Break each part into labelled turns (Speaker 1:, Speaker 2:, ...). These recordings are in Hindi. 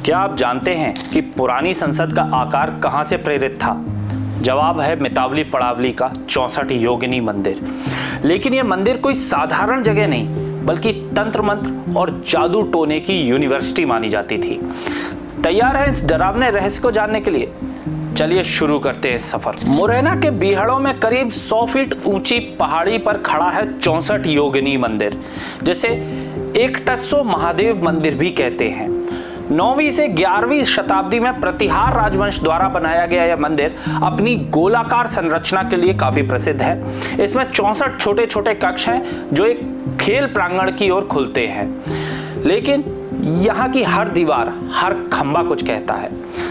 Speaker 1: क्या आप जानते हैं कि पुरानी संसद का आकार कहां से प्रेरित था? जवाब है मितावली पड़ावली का 64 योगिनी मंदिर। लेकिन यह मंदिर कोई साधारण जगह नहीं, बल्कि तंत्र मंत्र और जादू टोने की यूनिवर्सिटी मानी जाती थी। तैयार है इस डरावने रहस्य को जानने के लिए? चलिए शुरू करते हैं सफर। मुरैना के बीहड़ों में करीब 100 फीट ऊंची पहाड़ी पर खड़ा है 64 योगिनी मंदिर, जिसे एकटस्सो महादेव मंदिर भी कहते हैं। 9वीं से 11वीं शताब्दी में प्रतिहार राजवंश द्वारा बनाया गया यह मंदिर अपनी गोलाकार संरचना के लिए काफी प्रसिद्ध है। इसमें 64 छोटे छोटे कक्ष हैं जो एक खेल प्रांगण की ओर खुलते हैं। लेकिन यहाँ की हर दीवार, हर खंबा कुछ कहता है।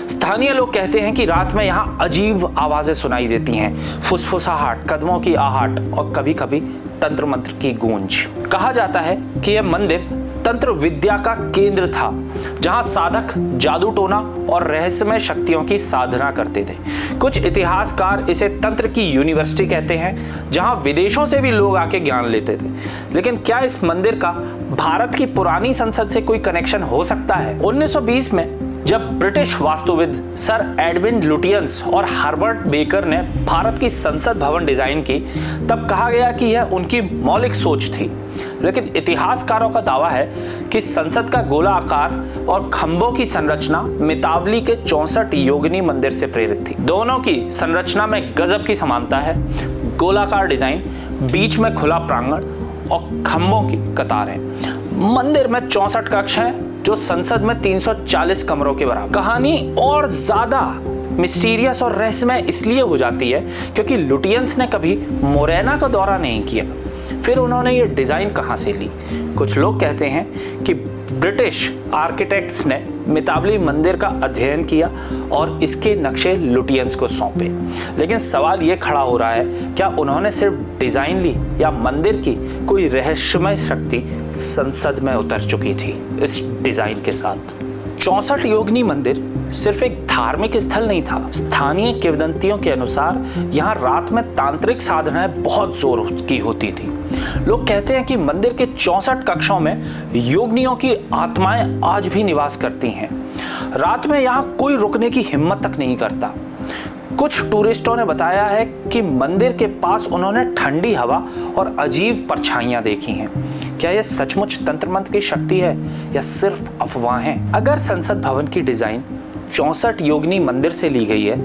Speaker 1: स्थानीय लोग कहते हैं कि रात में यहाँ अजीब आवाजें सुनाई देती हैं, फुसफुसाहट, कदमों की आहट और कभी कभी तंत्र मंत्र की गूंज। कहा जाता है कि यह मंदिर तंत्र विद्या का केंद्र था, जहां साधक जादू टोना और रहस्यमय शक्तियों की साधना करते थे। कुछ इतिहासकार इसे तंत्र की यूनिवर्सिटी कहते हैं, जहां विदेशों से भी लोग आके ज्ञान लेते थे। लेकिन क्या इस मंदिर का भारत की पुरानी संसद से कोई कनेक्शन हो सकता है? 1920 में जब ब्रिटिश वास्तुविद सर एडविन लुटियंस और हर्बर्ट बेकर ने भारत की संसद भवन डिजाइन की, तब कहा गया कि यह उनकी मौलिक सोच थी। लेकिन इतिहासकारों का दावा है कि संसद का गोला आकार और खंभों की संरचना मितावली के 64 योगिनी मंदिर से प्रेरित थी। दोनों की संरचना में गजब की समानता है। गोलाकार डिजाइन, बीच में खुला प्रांगण और खंभों की कतारें। मंदिर में 64 कक्ष हैं, जो संसद में 340 कमरों के बराबर। कहानी और ज्यादा मिस्टीरियस और रहस्यमय इसलिए हो जाती है क्योंकि लुटियंस ने कभी मुरैना का दौरा नहीं किया। फिर उन्होंने ये डिजाइन कहां से ली? कुछ लोग कहते हैं कि ब्रिटिश आर्किटेक्ट्स ने मितावली मंदिर का अध्ययन किया और इसके नक्शे लुटियंस को सौंपे। लेकिन सवाल ये खड़ा हो रहा है, क्या उन्होंने सिर्फ डिजाइन ली या मंदिर की कोई रहस्यमय शक्ति संसद में उतर चुकी थी इस डिजाइन के साथ? 64 योगिनी मंदिर सिर्फ एक धार्मिक स्थल नहीं था। स्थानीय किंवदंतियों के अनुसार यहाँ रात में तांत्रिक साधनाएं बहुत जोर की होती थी। लोग कहते हैं कि मंदिर के 64 कक्षों में योगिनियों की आत्माएं आज भी निवास करती हैं। रात में यहाँ कोई रुकने की हिम्मत तक नहीं करता। कुछ टूरिस्टों ने बताया है कि मंदिर के पास उन्होंने ठंडी हवा और अजीब परछाइयां देखी हैं। क्या यह सचमुच तंत्र मंत्र की शक्ति है या सिर्फ अफवाहें? अगर संसद भवन की डिजाइन 64 योगिनी मंदिर से ली गई है,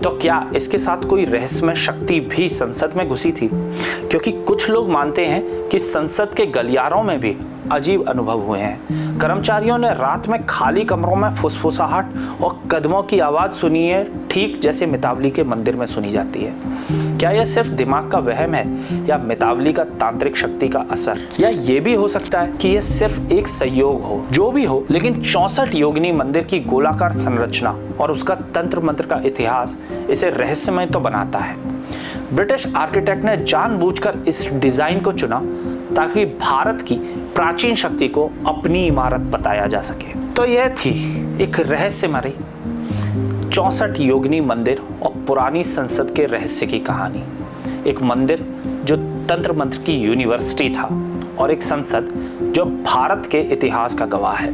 Speaker 1: तो क्या इसके साथ कोई रहस्यमय शक्ति भी संसद में घुसी थी? क्योंकि कुछ लोग मानते हैं कि संसद के गलियारों में भी अजीब अनुभव हुए हैं। कर्मचारियों ने रात में खाली कमरों में फुसफुसाहट और कदमों की आवाज सुनी है, ठीक जैसे मितावली के मंदिर में सुनी जाती है। क्या यह सिर्फ दिमाग का वहम है या मितावली का तांत्रिक शक्ति का असर? या ये भी हो सकता है कि यह सिर्फ एक संयोग हो? जो भी हो, लेकिन 64 योगिनी मंदिर की गोलाकार संरचना और उसका तंत्र मंत्र का इतिहास इसे रहस्यमय तो बनाता है। ब्रिटिश आर्किटेक्ट ने जानबूझकर इस डिजाइन को चुना ताकि भारत की प्राचीन शक्ति को अपनी इमारत बताया जा सके। तो यह थी एक रहस्यमयी 64 योगिनी मंदिर और पुरानी संसद के रहस्य की कहानी। एक मंदिर जो तंत्र मंत्र की यूनिवर्सिटी था और एक संसद जो भारत के इतिहास का गवाह है।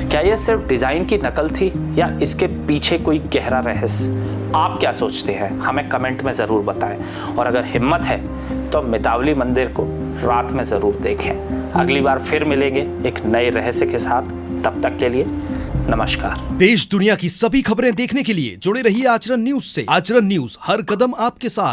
Speaker 1: क्या यह सिर्फ डिजाइन की नकल थी या इसके पीछे कोई गहरा रहस्य? आप क्या सोचते हैं? हमें कमेंट में जरूर बताएं। और अगर हिम्मत है तो मितावली मंदिर को रात में जरूर देखें। अगली बार फिर मिलेंगे एक नए रहस्य के साथ। तब तक के लिए नमस्कार।
Speaker 2: देश दुनिया की सभी खबरें देखने के लिए जुड़े रहिए आचरण न्यूज से। आचरण न्यूज, हर कदम आपके साथ।